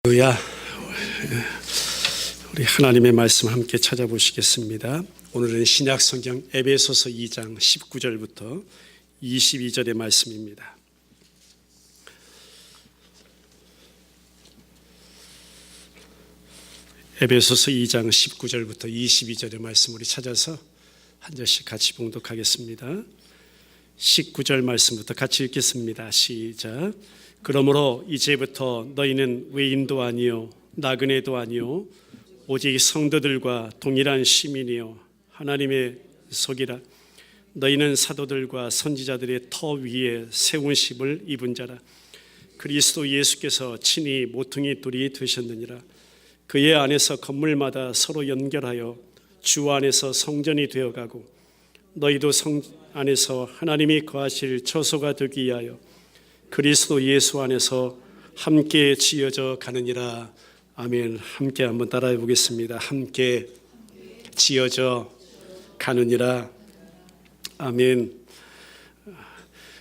할렐루야. 우리 하나님의 말씀 함께 찾아보시겠습니다. 오늘은 신약 성경 에베소서 2장 19절부터 22절의 말씀입니다. 에베소서 2장 19절부터 22절의 말씀 우리 찾아서 한 절씩 같이 봉독하겠습니다. 19절 말씀부터 같이 읽겠습니다. 시작. 그러므로 이제부터 너희는 외인도 아니요 나그네도 아니요 오직 성도들과 동일한 시민이요 하나님의 속이라. 너희는 사도들과 선지자들의 터 위에 세운 십을 입은 자라. 그리스도 예수께서 친히 모퉁이 돌이 되셨느니라. 그의 안에서 건물마다 서로 연결하여 주 안에서 성전이 되어가고 너희도 성 안에서 하나님이 거하실 처소가 되기 위하여 그리스도 예수 안에서 함께 지어져 가느니라. 아멘. 함께 한번 따라해 보겠습니다. 함께 지어져 가느니라. 아멘.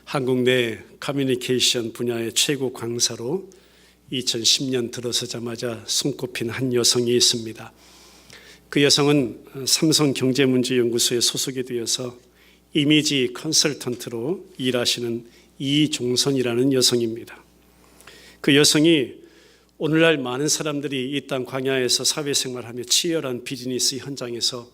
한국 내 커뮤니케이션 분야의 최고 강사로 2010년 들어서자마자 손꼽힌 한 여성이 있습니다. 그 여성은 삼성경제문제연구소에 소속이 되어서 이미지 컨설턴트로 일하시는 이종선이라는 여성입니다. 그 여성이 오늘날 많은 사람들이 이 땅 광야에서 사회생활하며 치열한 비즈니스 현장에서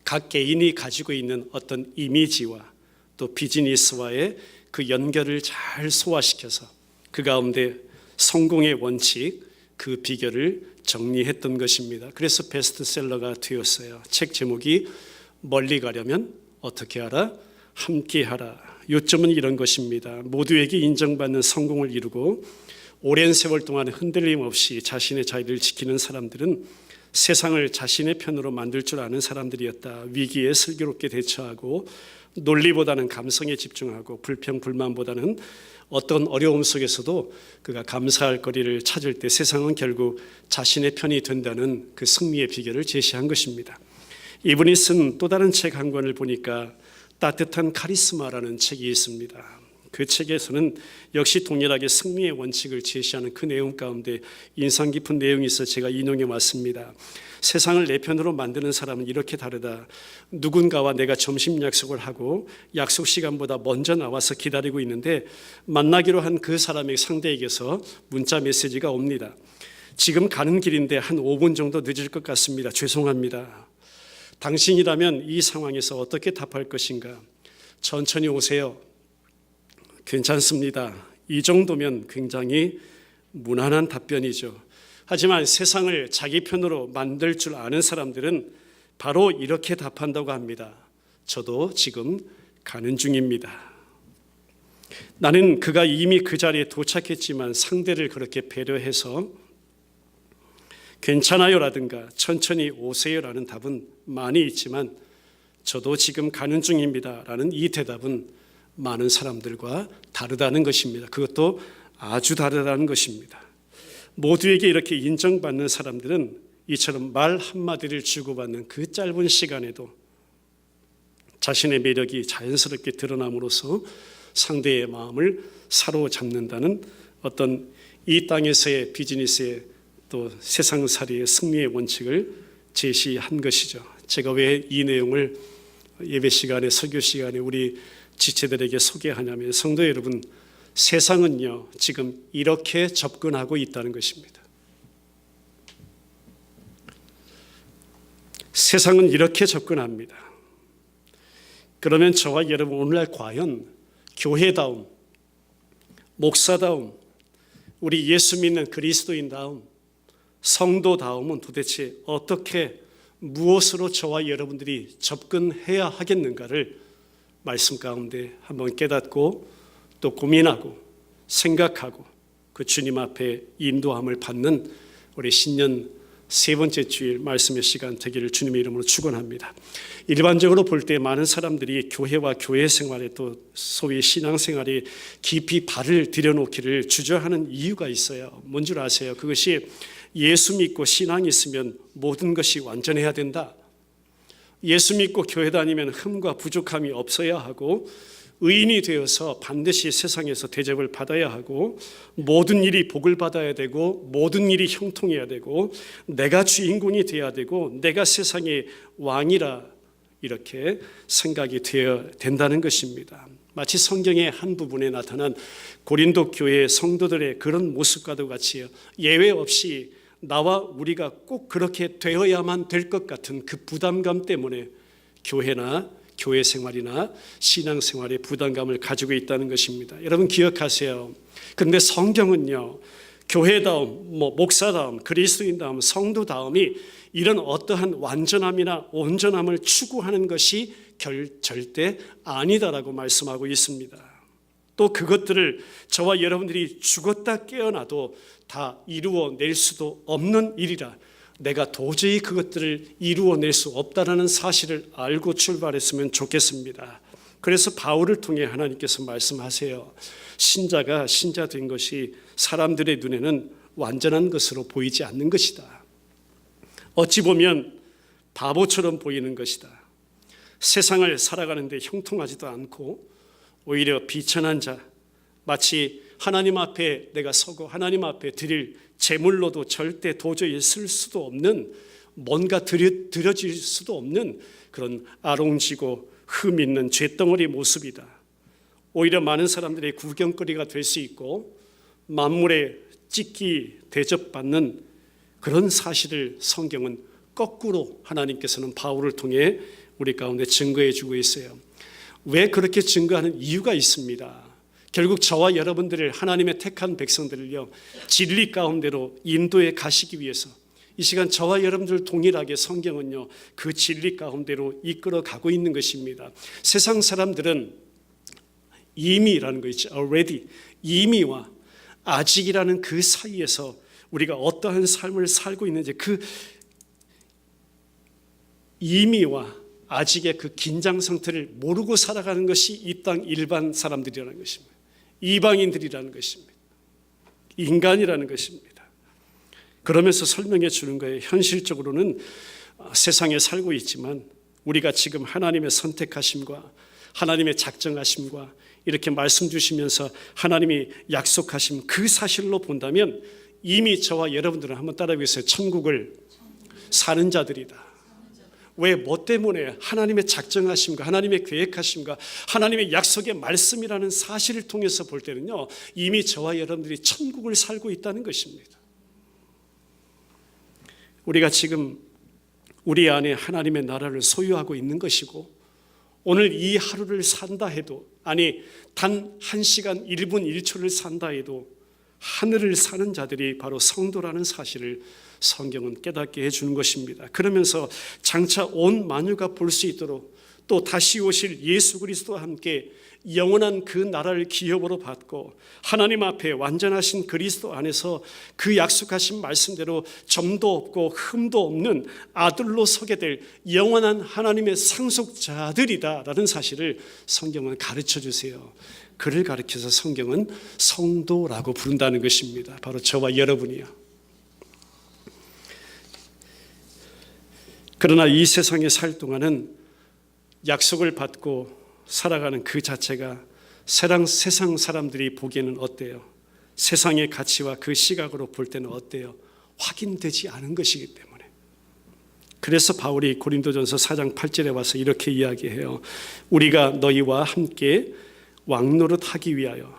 각 개인이 가지고 있는 어떤 이미지와 또 비즈니스와의 그 연결을 잘 소화시켜서 그 가운데 성공의 원칙, 그 비결을 정리했던 것입니다. 그래서 베스트셀러가 되었어요. 책 제목이 멀리 가려면 어떻게 하라? 함께 하라. 요점은 이런 것입니다. 모두에게 인정받는 성공을 이루고 오랜 세월 동안 흔들림 없이 자신의 자리를 지키는 사람들은 세상을 자신의 편으로 만들 줄 아는 사람들이었다. 위기에 슬기롭게 대처하고 논리보다는 감성에 집중하고 불평 불만보다는 어떤 어려움 속에서도 그가 감사할 거리를 찾을 때 세상은 결국 자신의 편이 된다는 그 승리의 비결을 제시한 것입니다. 이분이 쓴 또 다른 책 한 권을 보니까 따뜻한 카리스마라는 책이 있습니다. 그 책에서는 역시 동일하게 승리의 원칙을 제시하는 그 내용 가운데 인상 깊은 내용이 있어 제가 인용해 왔습니다. 세상을 내 편으로 만드는 사람은 이렇게 다르다. 누군가와 내가 점심 약속을 하고 약속 시간보다 먼저 나와서 기다리고 있는데 만나기로 한 그 사람의 상대에게서 문자 메시지가 옵니다. 지금 가는 길인데 한 5분 정도 늦을 것 같습니다. 죄송합니다. 당신이라면 이 상황에서 어떻게 답할 것인가? 천천히 오세요. 괜찮습니다. 이 정도면 굉장히 무난한 답변이죠. 하지만 세상을 자기 편으로 만들 줄 아는 사람들은 바로 이렇게 답한다고 합니다. 저도 지금 가는 중입니다. 나는 그가 이미 그 자리에 도착했지만 상대를 그렇게 배려해서 괜찮아요라든가 천천히 오세요라는 답은 많이 있지만 저도 지금 가는 중입니다 라는 이 대답은 많은 사람들과 다르다는 것입니다. 그것도 아주 다르다는 것입니다. 모두에게 이렇게 인정받는 사람들은 이처럼 말 한마디를 주고받는 그 짧은 시간에도 자신의 매력이 자연스럽게 드러남으로써 상대의 마음을 사로잡는다는 어떤 이 땅에서의 비즈니스의 또 세상살이의 승리의 원칙을 제시한 것이죠. 제가 왜 이 내용을 예배 시간에 설교 시간에 우리 지체들에게 소개하냐면 성도 여러분, 세상은요 지금 이렇게 접근하고 있다는 것입니다. 세상은 이렇게 접근합니다. 그러면 저와 여러분 오늘날 과연 교회다움, 목사다움, 우리 예수 믿는 그리스도인다움, 성도다움은 도대체 어떻게 무엇으로 저와 여러분들이 접근해야 하겠는가를 말씀 가운데 한번 깨닫고 또 고민하고 생각하고 그 주님 앞에 인도함을 받는 우리 신년 세 번째 주일 말씀의 시간 되기를 주님의 이름으로 축원합니다. 일반적으로 볼 때 많은 사람들이 교회와 교회 생활에 또 소위 신앙생활에 깊이 발을 들여놓기를 주저하는 이유가 있어요. 뭔 줄 아세요? 그것이 예수 믿고 신앙이 있으면 모든 것이 완전해야 된다. 예수 믿고 교회 다니면 흠과 부족함이 없어야 하고 의인이 되어서 반드시 세상에서 대접을 받아야 하고 모든 일이 복을 받아야 되고 모든 일이 형통해야 되고 내가 주인공이 되어야 되고 내가 세상의 왕이라 이렇게 생각이 되어야 된다는 것입니다. 마치 성경의 한 부분에 나타난 고린도 교회 성도들의 그런 모습과도 같이 예외 없이 나와 우리가 꼭 그렇게 되어야만 될 것 같은 그 부담감 때문에 교회나 교회 생활이나 신앙 생활에 부담감을 가지고 있다는 것입니다. 여러분 기억하세요. 그런데 성경은요, 교회다움, 목사다움, 그리스도인다움, 성도다움이 이런 어떠한 완전함이나 온전함을 추구하는 것이 절대 아니다라고 말씀하고 있습니다. 또 그것들을 저와 여러분들이 죽었다 깨어나도 다 이루어낼 수도 없는 일이라 내가 도저히 그것들을 이루어낼 수 없다는 사실을 알고 출발했으면 좋겠습니다. 그래서 바울을 통해 하나님께서 말씀하세요. 신자가 신자 된 것이 사람들의 눈에는 완전한 것으로 보이지 않는 것이다. 어찌 보면 바보처럼 보이는 것이다. 세상을 살아가는데 형통하지도 않고 오히려 비천한 자, 마치 하나님 앞에 내가 서고 하나님 앞에 드릴 제물로도 절대 도저히 쓸 수도 없는, 뭔가 드려질 수도 없는 그런 아롱지고 흠 있는 쇳덩어리 모습이다. 오히려 많은 사람들의 구경거리가 될 수 있고 만물에 찢기 대접받는 그런 사실을 성경은 거꾸로 하나님께서는 바울을 통해 우리 가운데 증거해 주고 있어요. 왜 그렇게 증거하는 이유가 있습니다. 결국 저와 여러분들을, 하나님의 택한 백성들을요, 진리 가운데로 인도해 가시기 위해서 이 시간 저와 여러분들 동일하게 성경은요, 그 진리 가운데로 이끌어 가고 있는 것입니다. 세상 사람들은 이미라는 거 있죠. already. 이미와 아직이라는 그 사이에서 우리가 어떠한 삶을 살고 있는지, 그 이미와 아직의 그 긴장 상태를 모르고 살아가는 것이 이 땅 일반 사람들이라는 것입니다. 이방인들이라는 것입니다. 인간이라는 것입니다. 그러면서 설명해 주는 거예요. 현실적으로는 세상에 살고 있지만 우리가 지금 하나님의 선택하심과 하나님의 작정하심과 이렇게 말씀 주시면서 하나님이 약속하신 그 사실로 본다면 이미 저와 여러분들은 한번 따라 해보세요. 천국을 사는 자들이다. 왜? 뭐 때문에? 하나님의 작정하심과 하나님의 계획하심과 하나님의 약속의 말씀이라는 사실을 통해서 볼 때는요, 이미 저와 여러분들이 천국을 살고 있다는 것입니다. 우리가 지금 우리 안에 하나님의 나라를 소유하고 있는 것이고, 오늘 이 하루를 산다 해도, 아니 단 1시간 1분 1초를 산다 해도 하늘을 사는 자들이 바로 성도라는 사실을 성경은 깨닫게 해주는 것입니다. 그러면서 장차 온 만유가 볼 수 있도록 또 다시 오실 예수 그리스도와 함께 영원한 그 나라를 기업으로 받고 하나님 앞에 완전하신 그리스도 안에서 그 약속하신 말씀대로 점도 없고 흠도 없는 아들로 서게 될 영원한 하나님의 상속자들이다라는 사실을 성경은 가르쳐 주세요. 그를 가르쳐서 성경은 성도라고 부른다는 것입니다. 바로 저와 여러분이요. 그러나 이 세상에 살 동안은 약속을 받고 살아가는 그 자체가 세상 사람들이 보기에는 어때요? 세상의 가치와 그 시각으로 볼 때는 어때요? 확인되지 않은 것이기 때문에. 그래서 바울이 고린도전서 4장 8절에 와서 이렇게 이야기해요. 우리가 너희와 함께 왕노릇하기 위하여,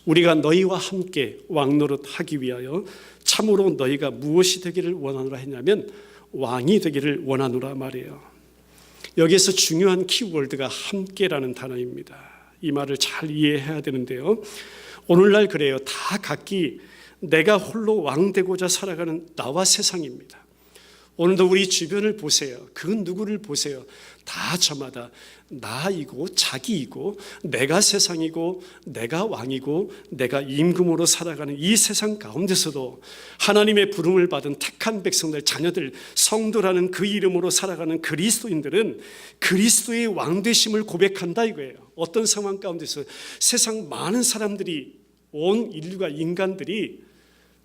우리가 너희와 함께 왕노릇하기 위하여 참으로 너희가 무엇이 되기를 원하노라 했냐면 왕이 되기를 원하노라 말이에요. 여기에서 중요한 키워드가 함께라는 단어입니다. 이 말을 잘 이해해야 되는데요, 오늘날 그래요. 다 각기 내가 홀로 왕 되고자 살아가는 나와 세상입니다. 오늘도 우리 주변을 보세요. 그 누구를 보세요. 다 저마다 나이고 자기이고 내가 세상이고 내가 왕이고 내가 임금으로 살아가는 이 세상 가운데서도 하나님의 부름을 받은 택한 백성들, 자녀들, 성도라는 그 이름으로 살아가는 그리스도인들은 그리스도의 왕되심을 고백한다 이거예요. 어떤 상황 가운데서 세상 많은 사람들이, 온 인류가, 인간들이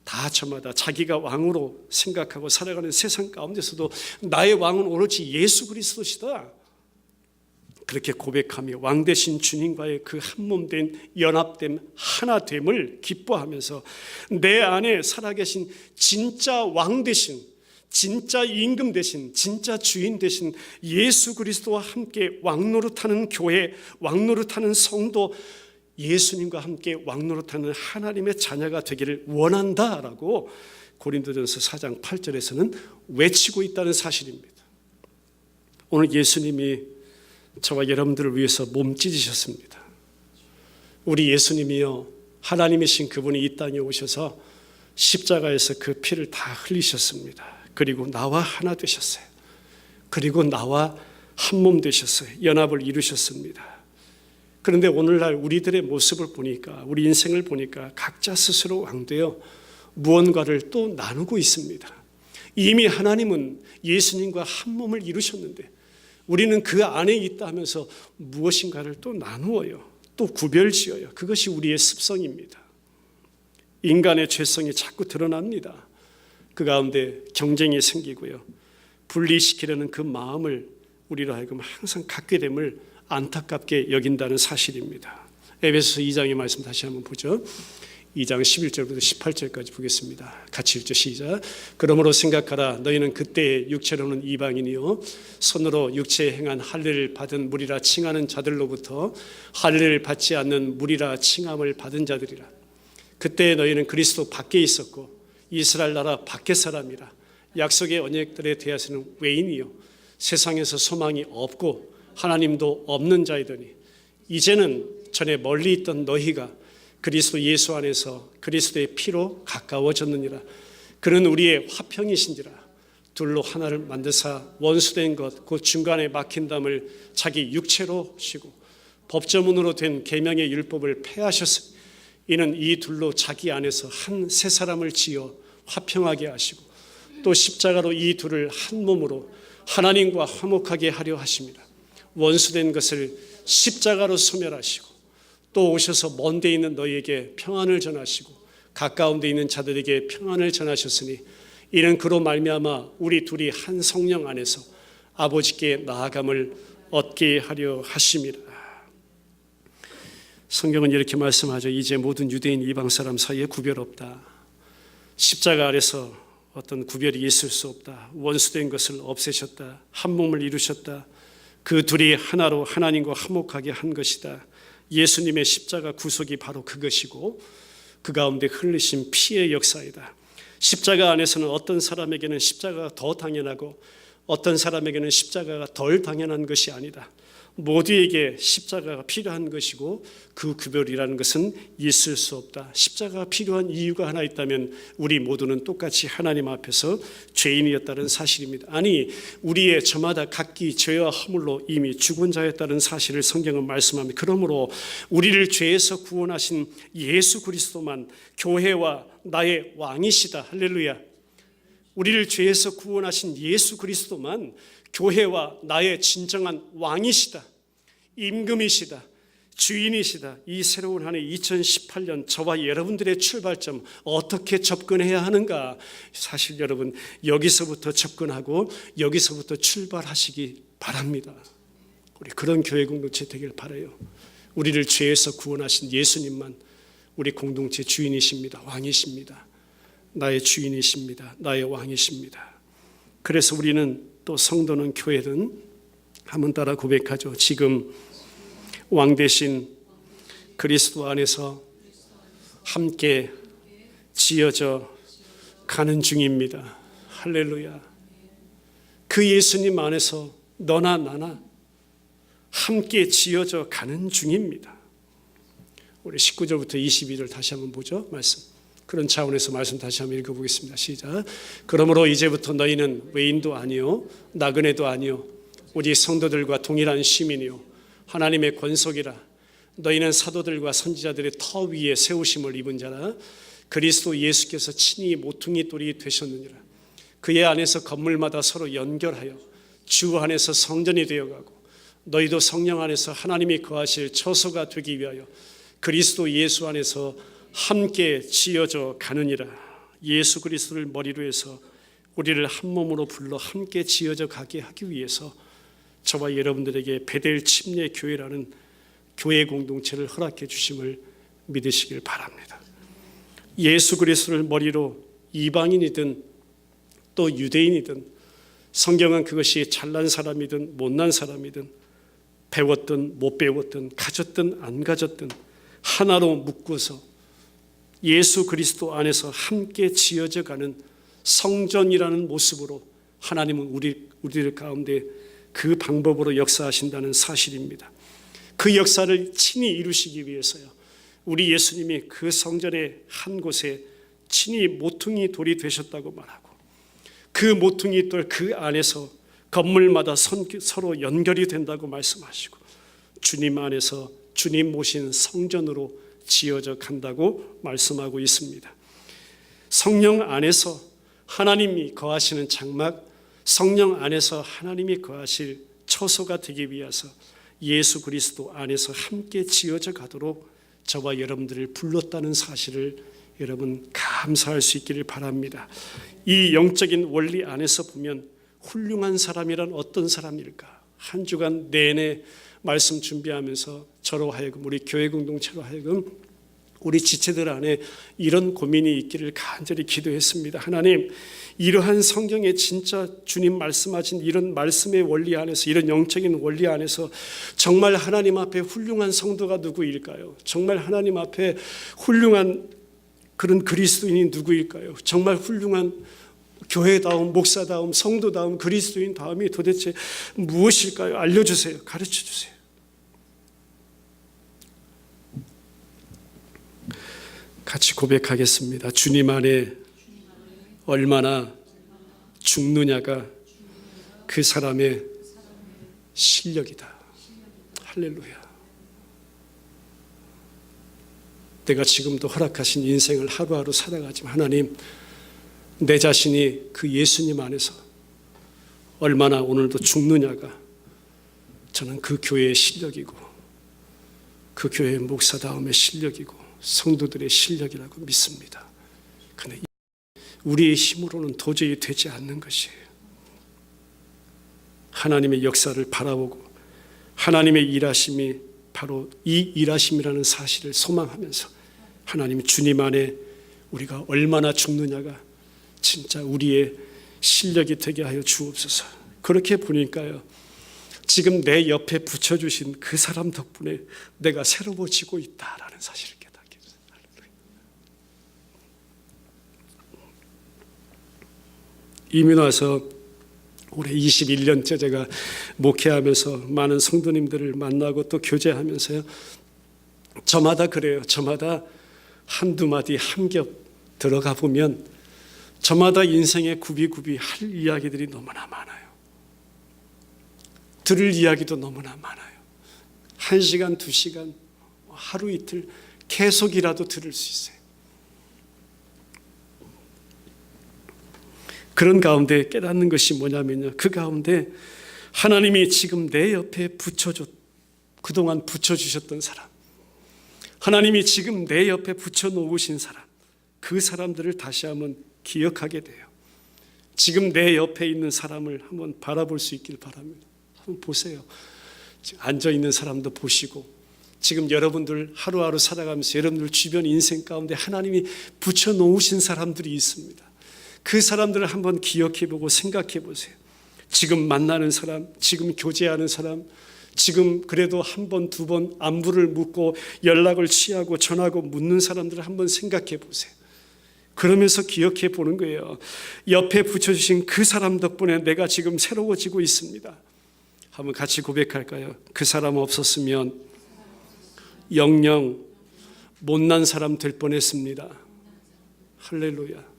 다 저마다 자기가 왕으로 생각하고 살아가는 세상 가운데서도 나의 왕은 오로지 예수 그리스도시다. 그렇게 고백하며 왕 되신 주님과의 그 한몸된 연합됨 하나됨을 기뻐하면서 내 안에 살아계신 진짜 왕 되신, 진짜 임금 되신, 진짜 주인 되신 예수 그리스도와 함께 왕노릇하는 교회, 왕노릇하는 성도, 예수님과 함께 왕노릇하는 하나님의 자녀가 되기를 원한다라고 고린도전서 4장 8절에서는 외치고 있다는 사실입니다. 오늘 예수님이 저와 여러분들을 위해서 몸 찢으셨습니다. 우리 예수님이요, 하나님이신 그분이 이 땅에 오셔서 십자가에서 그 피를 다 흘리셨습니다. 그리고 나와 하나 되셨어요. 그리고 나와 한 몸 되셨어요. 연합을 이루셨습니다. 그런데 오늘날 우리들의 모습을 보니까, 우리 인생을 보니까 각자 스스로 왕되어 무언가를 또 나누고 있습니다. 이미 하나님은 예수님과 한 몸을 이루셨는데 우리는 그 안에 있다 하면서 무엇인가를 또 나누어요. 또 구별지어요. 그것이 우리의 습성입니다. 인간의 죄성이 자꾸 드러납니다. 그 가운데 경쟁이 생기고요. 분리시키려는 그 마음을 우리로 하여금 항상 갖게 됨을 안타깝게 여긴다는 사실입니다. 에베소서 2장의 말씀 다시 한번 보죠. 2장 11절부터 18절까지 보겠습니다. 같이 읽죠. 시작. 그러므로 생각하라. 너희는 그때 육체로는 이방인이요 손으로 육체에 행한 할례를 받은 무리라 칭하는 자들로부터 할례를 받지 않는 무리라 칭함을 받은 자들이라. 그때 너희는 그리스도 밖에 있었고 이스라엘 나라 밖의 사람이라. 약속의 언약들에 대하여는 외인이요 세상에서 소망이 없고 하나님도 없는 자이더니 이제는 전에 멀리 있던 너희가 그리스도 예수 안에서 그리스도의 피로 가까워졌느니라. 그는 우리의 화평이신지라. 둘로 하나를 만드사 원수된 것 곧 중간에 막힌 담을 자기 육체로 쉬고 법조문으로 된 계명의 율법을 폐하셨으니 이는 이 둘로 자기 안에서 한 새 사람을 지어 화평하게 하시고 또 십자가로 이 둘을 한 몸으로 하나님과 화목하게 하려 하심이라. 원수된 것을 십자가로 소멸하시고 또 오셔서 먼 데 있는 너희에게 평안을 전하시고 가까운 데 있는 자들에게 평안을 전하셨으니 이는 그로 말미암아 우리 둘이 한 성령 안에서 아버지께 나아감을 얻게 하려 하심이라. 성경은 이렇게 말씀하죠. 이제 모든 유대인 이방 사람 사이에 구별 없다. 십자가 아래서 어떤 구별이 있을 수 없다. 원수된 것을 없애셨다. 한 몸을 이루셨다. 그 둘이 하나로 하나님과 화목하게 한 것이다. 예수님의 십자가 구속이 바로 그것이고 그 가운데 흘리신 피의 역사이다. 십자가 안에서는 어떤 사람에게는 십자가가 더 당연하고 어떤 사람에게는 십자가가 덜 당연한 것이 아니다. 모두에게 십자가가 필요한 것이고 그 구별이라는 것은 있을 수 없다. 십자가가 필요한 이유가 하나 있다면 우리 모두는 똑같이 하나님 앞에서 죄인이었다는 사실입니다. 아니 우리의 저마다 각기 죄와 허물로 이미 죽은 자였다는 사실을 성경은 말씀합니다. 그러므로 우리를 죄에서 구원하신 예수 그리스도만 교회와 나의 왕이시다. 할렐루야. 우리를 죄에서 구원하신 예수 그리스도만 교회와 나의 진정한 왕이시다. 임금이시다. 주인이시다. 이 새로운 한 해 2018년 저와 여러분들의 출발점 어떻게 접근해야 하는가? 사실 여러분 여기서부터 접근하고 여기서부터 출발하시기 바랍니다. 우리 그런 교회 공동체 되길 바라요. 우리를 죄에서 구원하신 예수님만 우리 공동체 주인이십니다. 왕이십니다. 나의 주인이십니다. 나의 왕이십니다. 그래서 우리는 또 성도는 교회든 한번 따라 고백하죠. 지금 왕 대신 그리스도 안에서 함께 지어져 가는 중입니다. 할렐루야. 그 예수님 안에서 너나 나나 함께 지어져 가는 중입니다. 우리 19절부터 22절 다시 한번 보죠. 말씀. 그런 차원에서 말씀 다시 한번 읽어보겠습니다. 시작. 그러므로 이제부터 너희는 외인도 아니요 나그네도 아니요 오직 성도들과 동일한 시민이요 하나님의 권속이라. 너희는 사도들과 선지자들의 터 위에 세우심을 입은 자라. 그리스도 예수께서 친히 모퉁이 돌이 되셨느니라. 그의 안에서 건물마다 서로 연결하여 주 안에서 성전이 되어가고 너희도 성령 안에서 하나님이 거하실 처소가 되기 위하여 그리스도 예수 안에서 함께 지어져 가느니라. 예수 그리스도를 머리로 해서 우리를 한 몸으로 불러 함께 지어져 가게 하기 위해서 저와 여러분들에게 베델 침례 교회라는 교회 공동체를 허락해 주심을 믿으시길 바랍니다. 예수 그리스도를 머리로 이방인이든 또 유대인이든 성경은 그것이 잘난 사람이든 못난 사람이든 배웠든 못 배웠든 가졌든 안 가졌든 하나로 묶어서 예수 그리스도 안에서 함께 지어져 가는 성전이라는 모습으로 하나님은 우리들 가운데 그 방법으로 역사하신다는 사실입니다. 그 역사를 친히 이루시기 위해서요, 우리 예수님이 그 성전의 한 곳에 친히 모퉁이 돌이 되셨다고 말하고, 그 모퉁이 돌 그 안에서 건물마다 서로 연결이 된다고 말씀하시고, 주님 안에서 주님 모신 성전으로 지어져 간다고 말씀하고 있습니다. 성령 안에서 하나님이 거하시는 장막, 성령 안에서 하나님이 거하실 처소가 되기 위해서 예수 그리스도 안에서 함께 지어져 가도록 저와 여러분들을 불렀다는 사실을 여러분 감사할 수 있기를 바랍니다. 이 영적인 원리 안에서 보면 훌륭한 사람이란 어떤 사람일까? 한 주간 내내 말씀 준비하면서 저로 하여금, 우리 교회 공동체로 하여금, 우리 지체들 안에 이런 고민이 있기를 간절히 기도했습니다. 하나님, 이러한 성경에 진짜 주님 말씀하신 이런 말씀의 원리 안에서, 이런 영적인 원리 안에서 정말 하나님 앞에 훌륭한 성도가 누구일까요? 정말 하나님 앞에 훌륭한 그런 그리스도인이 누구일까요? 정말 훌륭한 교회다움, 목사다움, 성도다움, 그리스도인 다움이 도대체 무엇일까요? 알려주세요. 가르쳐주세요. 같이 고백하겠습니다. 주님 안에 얼마나 죽느냐가 그 사람의 실력이다. 할렐루야. 내가 지금도 허락하신 인생을 하루하루 살아가지만 하나님, 내 자신이 그 예수님 안에서 얼마나 오늘도 죽느냐가 저는 그 교회의 실력이고, 그 교회의 목사다움의 실력이고, 성도들의 실력이라고 믿습니다. 그런데 우리의 힘으로는 도저히 되지 않는 것이에요. 하나님의 역사를 바라보고 하나님의 일하심이 바로 이 일하심이라는 사실을 소망하면서 하나님, 주님 안에 우리가 얼마나 죽느냐가 진짜 우리의 실력이 되게 하여 주옵소서. 그렇게 보니까요, 지금 내 옆에 붙여주신 그 사람 덕분에 내가 새로워지고 있다라는 사실을 깨닫게 됐어요. 이미 와서 올해 21년째 제가 목회하면서 많은 성도님들을 만나고 또 교제하면서요, 저마다 그래요. 저마다 한두 마디 한 겹 들어가 보면 저마다 인생의 굽이굽이 할 이야기들이 너무나 많아요. 들을 이야기도 너무나 많아요. 1시간, 2시간, 하루 이틀 계속이라도 들을 수 있어요. 그런 가운데 깨닫는 것이 뭐냐면요, 그 가운데 하나님이 지금 내 옆에 그동안 붙여주셨던 사람, 하나님이 지금 내 옆에 붙여놓으신 사람, 그 사람들을 다시 한번 기억하게 돼요. 지금 내 옆에 있는 사람을 한번 바라볼 수 있길 바랍니다. 한번 보세요. 지금 앉아있는 사람도 보시고, 지금 여러분들 하루하루 살아가면서 여러분들 주변 인생 가운데 하나님이 붙여놓으신 사람들이 있습니다. 그 사람들을 한번 기억해보고 생각해보세요. 지금 만나는 사람, 지금 교제하는 사람, 지금 그래도 한 번, 두 번 안부를 묻고 연락을 취하고 전하고 묻는 사람들을 한번 생각해보세요. 그러면서 기억해 보는 거예요. 옆에 붙여주신 그 사람 덕분에 내가 지금 새로워지고 있습니다. 한번 같이 고백할까요? 그 사람 없었으면 영영 못난 사람 될 뻔했습니다. 할렐루야.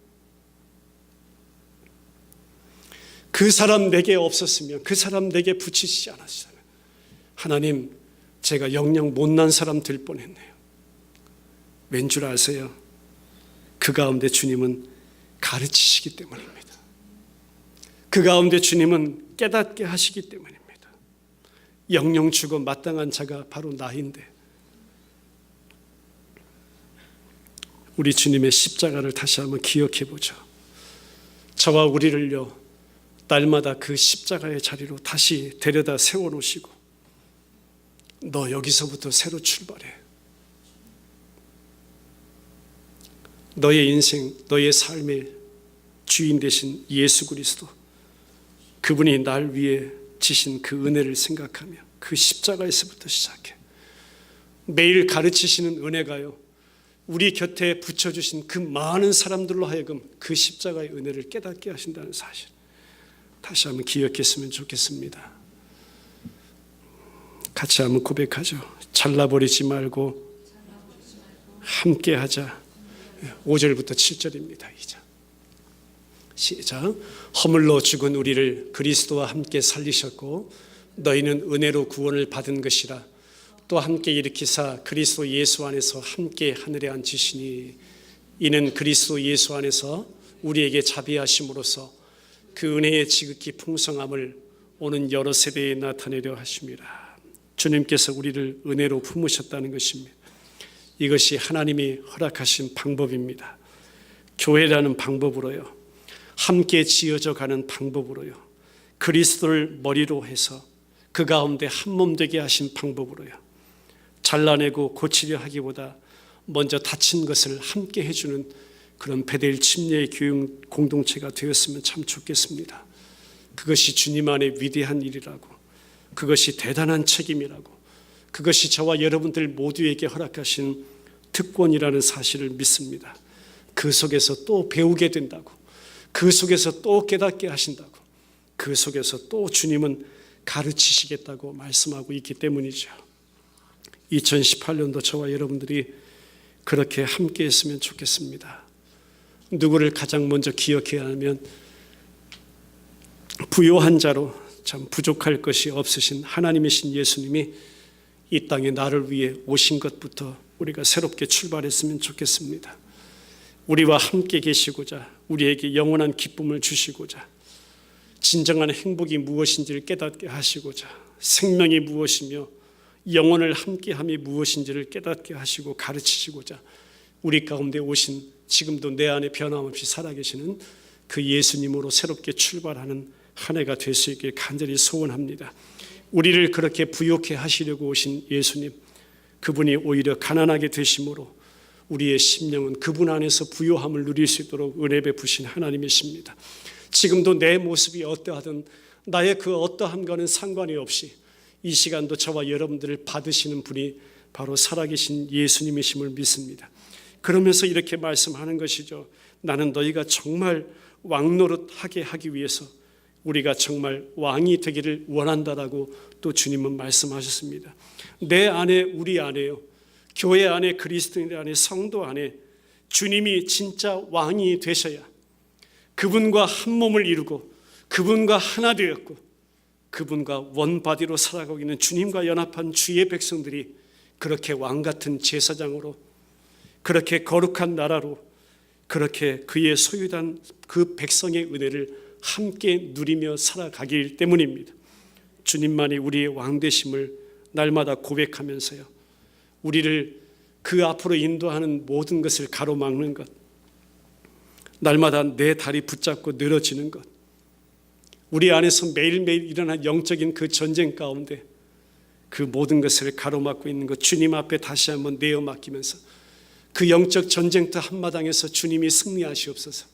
그 사람 내게 없었으면, 그 사람 내게 붙이시지 않았으면 하나님, 제가 영영 못난 사람 될 뻔했네요. 왠 줄 아세요? 그 가운데 주님은 가르치시기 때문입니다. 그 가운데 주님은 깨닫게 하시기 때문입니다. 영영 주고 마땅한 자가 바로 나인데, 우리 주님의 십자가를 다시 한번 기억해 보죠. 저와 우리를요, 날마다 그 십자가의 자리로 다시 데려다 세워놓으시고 너 여기서부터 새로 출발해. 너의 인생, 너의 삶의 주인 되신 예수 그리스도, 그분이 날 위해 지신 그 은혜를 생각하며 그 십자가에서부터 시작해. 매일 가르치시는 은혜가요, 우리 곁에 붙여주신 그 많은 사람들로 하여금 그 십자가의 은혜를 깨닫게 하신다는 사실, 다시 한번 기억했으면 좋겠습니다. 같이 한번 고백하죠. 잘라버리지 말고 함께하자. 5절부터 7절입니다. 시작. 허물로 죽은 우리를 그리스도와 함께 살리셨고 너희는 은혜로 구원을 받은 것이라. 또 함께 일으키사 그리스도 예수 안에서 함께 하늘에 앉히시니 이는 그리스도 예수 안에서 우리에게 자비하심으로써 그 은혜의 지극히 풍성함을 오는 여러 세대에 나타내려 하심이라. 주님께서 우리를 은혜로 품으셨다는 것입니다. 이것이 하나님이 허락하신 방법입니다. 교회라는 방법으로요, 함께 지어져 가는 방법으로요, 그리스도를 머리로 해서 그 가운데 한 몸 되게 하신 방법으로요, 잘라내고 고치려 하기보다 먼저 다친 것을 함께 해주는 그런 베델 침례의 교육 공동체가 되었으면 참 좋겠습니다. 그것이 주님 안에 위대한 일이라고, 그것이 대단한 책임이라고, 그것이 저와 여러분들 모두에게 허락하신 특권이라는 사실을 믿습니다. 그 속에서 또 배우게 된다고, 그 속에서 또 깨닫게 하신다고, 그 속에서 또 주님은 가르치시겠다고 말씀하고 있기 때문이죠. 2018년도 저와 여러분들이 그렇게 함께 했으면 좋겠습니다. 누구를 가장 먼저 기억해야 하면 부요한 자로 참 부족할 것이 없으신 하나님이신 예수님이 이 땅에 나를 위해 오신 것부터 우리가 새롭게 출발했으면 좋겠습니다. 우리와 함께 계시고자, 우리에게 영원한 기쁨을 주시고자, 진정한 행복이 무엇인지를 깨닫게 하시고자, 생명이 무엇이며 영혼을 함께함이 무엇인지를 깨닫게 하시고 가르치시고자 우리 가운데 오신, 지금도 내 안에 변함없이 살아계시는 그 예수님으로 새롭게 출발하는 한 해가 될 수 있길 간절히 소원합니다. 우리를 그렇게 부욕해 하시려고 오신 예수님, 그분이 오히려 가난하게 되심으로 우리의 심령은 그분 안에서 부요함을 누릴 수 있도록 은혜 베푸신 하나님이십니다. 지금도 내 모습이 어떠하든 나의 그 어떠함과는 상관이 없이 이 시간도 저와 여러분들을 받으시는 분이 바로 살아계신 예수님이심을 믿습니다. 그러면서 이렇게 말씀하는 것이죠. 나는 너희가 정말 왕노릇하게 하기 위해서 우리가 정말 왕이 되기를 원한다라고 또 주님은 말씀하셨습니다. 내 안에, 우리 안에요, 교회 안에, 그리스도인 안에, 성도 안에 주님이 진짜 왕이 되셔야 그분과 한 몸을 이루고 그분과 하나 되었고 그분과 원바디로 살아가고 있는 주님과 연합한 주의 백성들이 그렇게 왕같은 제사장으로, 그렇게 거룩한 나라로, 그렇게 그의 소유된 그 백성의 은혜를 함께 누리며 살아가기 때문입니다. 주님만이 우리의 왕 되심을 날마다 고백하면서요, 우리를 그 앞으로 인도하는 모든 것을 가로막는 것, 날마다 내 다리 붙잡고 늘어지는 것, 우리 안에서 매일매일 일어난 영적인 그 전쟁 가운데 그 모든 것을 가로막고 있는 것 주님 앞에 다시 한번 내어 맡기면서 그 영적 전쟁터 한마당에서 주님이 승리하시옵소서,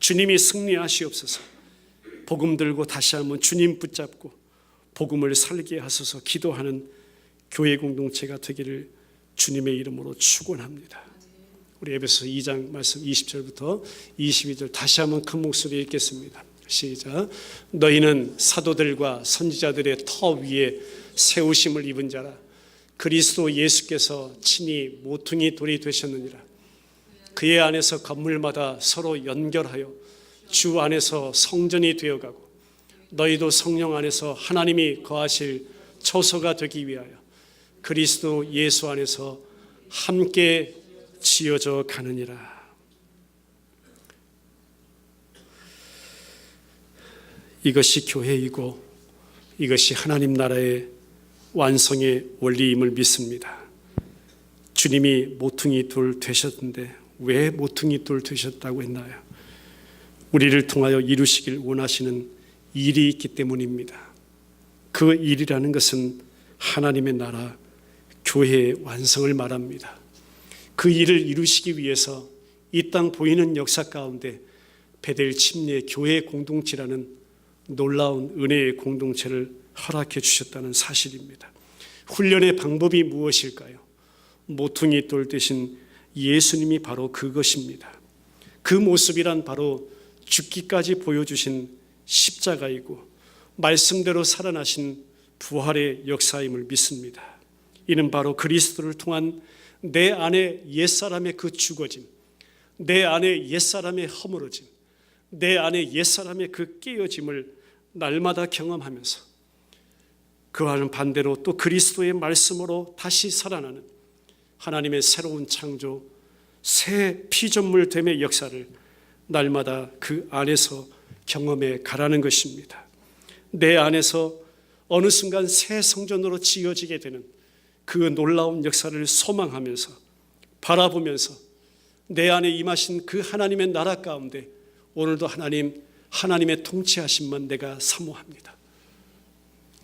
주님이 승리하시옵소서, 복음 들고 다시 한번 주님 붙잡고 복음을 살게 하소서 기도하는 교회 공동체가 되기를 주님의 이름으로 축원합니다. 우리 에베소 2장 말씀 20절부터 22절 다시 한번 큰 목소리에 읽겠습니다. 시작. 너희는 사도들과 선지자들의 터 위에 세우심을 입은 자라. 그리스도 예수께서 친히 모퉁이 돌이 되셨느니라. 그의 안에서 건물마다 서로 연결하여 주 안에서 성전이 되어가고 너희도 성령 안에서 하나님이 거하실 처소가 되기 위하여 그리스도 예수 안에서 함께 지어져 가느니라. 이것이 교회이고 이것이 하나님 나라의 완성의 원리임을 믿습니다. 주님이 모퉁이 돌 되셨는데 왜 모퉁이 돌 되셨다고 했나요? 우리를 통하여 이루시길 원하시는 일이 있기 때문입니다. 그 일이라는 것은 하나님의 나라, 교회의 완성을 말합니다. 그 일을 이루시기 위해서 이 땅 보이는 역사 가운데 베델 침례 교회 공동체라는 놀라운 은혜의 공동체를 허락해 주셨다는 사실입니다. 훈련의 방법이 무엇일까요? 모퉁이 돌 대신 예수님이 바로 그것입니다. 그 모습이란 바로 죽기까지 보여주신 십자가이고 말씀대로 살아나신 부활의 역사임을 믿습니다. 이는 바로 그리스도를 통한 내 안에 옛사람의 그 죽어짐, 내 안에 옛사람의 허물어짐, 내 안에 옛사람의 그 깨어짐을 날마다 경험하면서 그와는 반대로 또 그리스도의 말씀으로 다시 살아나는 하나님의 새로운 창조, 새 피조물됨의 역사를 날마다 그 안에서 경험해 가라는 것입니다. 내 안에서 어느 순간 새 성전으로 지어지게 되는 그 놀라운 역사를 소망하면서 바라보면서 내 안에 임하신 그 하나님의 나라 가운데 오늘도 하나님의 통치하심만 내가 사모합니다.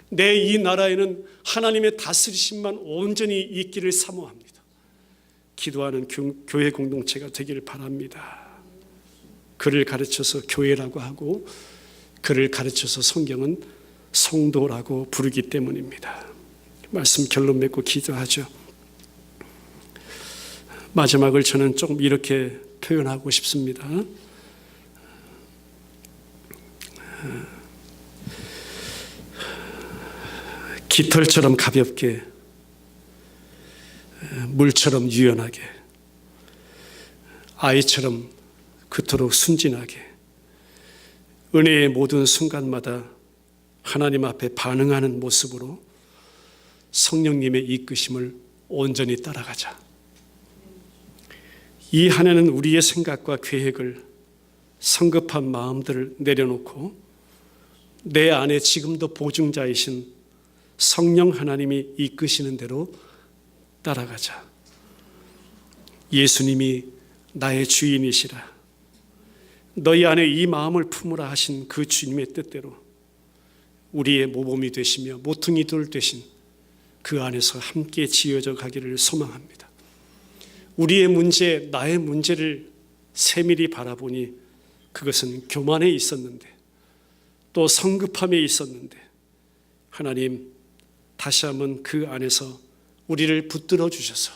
내 이 나라에는 하나님의 다스리심만 온전히 있기를 사모합니다. 기도하는 교회 공동체가 되기를 바랍니다. 그를 가르쳐서 교회라고 하고 그를 가르쳐서 성경은 성도라고 부르기 때문입니다. 말씀 결론 맺고 기도하죠. 마지막을 저는 조금 이렇게 표현하고 싶습니다. 깃털처럼 가볍게, 물처럼 유연하게, 아이처럼 그토록 순진하게 은혜의 모든 순간마다 하나님 앞에 반응하는 모습으로 성령님의 이끄심을 온전히 따라가자. 이 한 해는 우리의 생각과 계획을 성급한 마음들을 내려놓고 내 안에 지금도 보증자이신 성령 하나님이 이끄시는 대로 따라가자. 예수님이 나의 주인이시라. 너희 안에 이 마음을 품으라 하신 그 주님의 뜻대로 우리의 모범이 되시며 모퉁이 돌 되신 그 안에서 함께 지어져 가기를 소망합니다. 우리의 문제, 나의 문제를 세밀히 바라보니 그것은 교만에 있었는데 또 성급함에 있었는데 하나님 다시 한번 그 안에서 우리를 붙들어 주셔서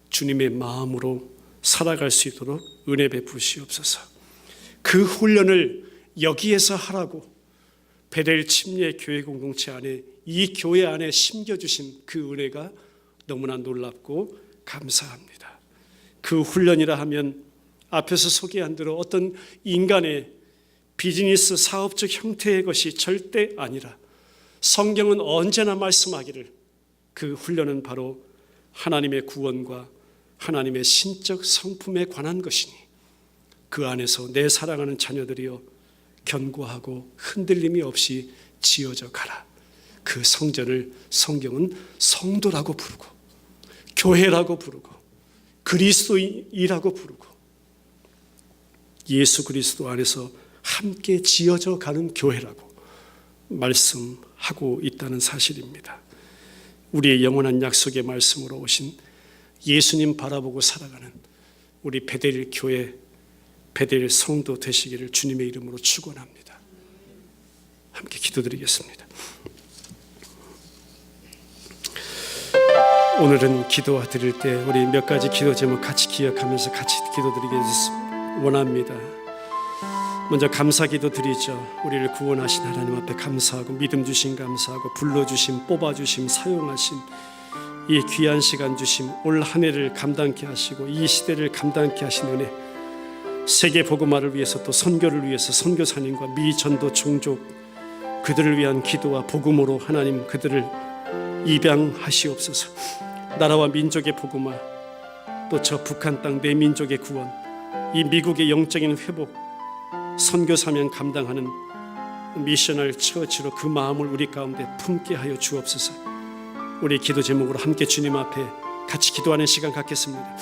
주님의 마음으로 살아갈 수 있도록 은혜 베푸시옵소서. 그 훈련을 여기에서 하라고 베델 침례 교회 공동체 안에 이 교회 안에 심겨주신 그 은혜가 너무나 놀랍고 감사합니다. 그 훈련이라 하면 앞에서 소개한 대로 어떤 인간의 비즈니스 사업적 형태의 것이 절대 아니라 성경은 언제나 말씀하기를 그 훈련은 바로 하나님의 구원과 하나님의 신적 성품에 관한 것이니 그 안에서 내 사랑하는 자녀들이여 견고하고 흔들림이 없이 지어져 가라. 그 성전을 성경은 성도라고 부르고 교회라고 부르고 그리스도인이라고 부르고 예수 그리스도 안에서 함께 지어져 가는 교회라고 말씀하고 있다는 사실입니다. 우리의 영원한 약속의 말씀으로 오신 예수님 바라보고 살아가는 우리 베델 교회, 베델 성도 되시기를 주님의 이름으로 축원합니다. 함께 기도드리겠습니다. 오늘은 기도 드릴 때 우리 몇 가지 기도 제목 같이 기억하면서 같이 기도드리기 원합니다. 먼저 감사기도 드리죠. 우리를 구원하신 하나님 앞에 감사하고 믿음 주심 감사하고 불러주심, 뽑아주심, 사용하심, 이 귀한 시간 주심, 올 한 해를 감당케 하시고 이 시대를 감당케 하신 은혜, 세계 복음화를 위해서 또 선교를 위해서 선교사님과 미전도 종족 그들을 위한 기도와 복음으로 하나님 그들을 입양하시옵소서. 나라와 민족의 복음화, 또 저 북한 땅 내 민족의 구원, 이 미국의 영적인 회복, 선교 사명 감당하는 미셔널 처치로 그 마음을 우리 가운데 품게 하여 주옵소서. 우리 기도 제목으로 함께 주님 앞에 같이 기도하는 시간 갖겠습니다.